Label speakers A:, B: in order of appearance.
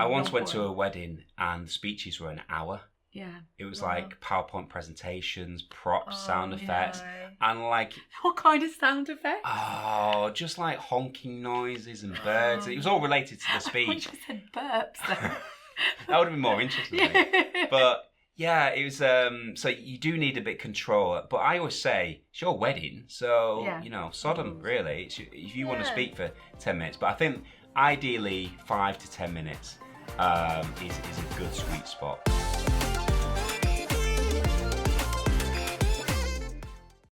A: I once went to a wedding and the speeches were an hour.
B: Yeah.
A: It was like PowerPoint presentations, props, sound effects, and like...
B: What kind of sound effects?
A: Oh, just like honking noises and birds. It was all related to the speech.
B: I just said burps then.
A: That would have been more interesting. I think. But yeah, it was, so you do need a bit of control. But I always say, it's your wedding, so, you know, Sodom, really. If you want to speak for 10 minutes. But I think ideally 5 to 10 minutes is a good sweet spot.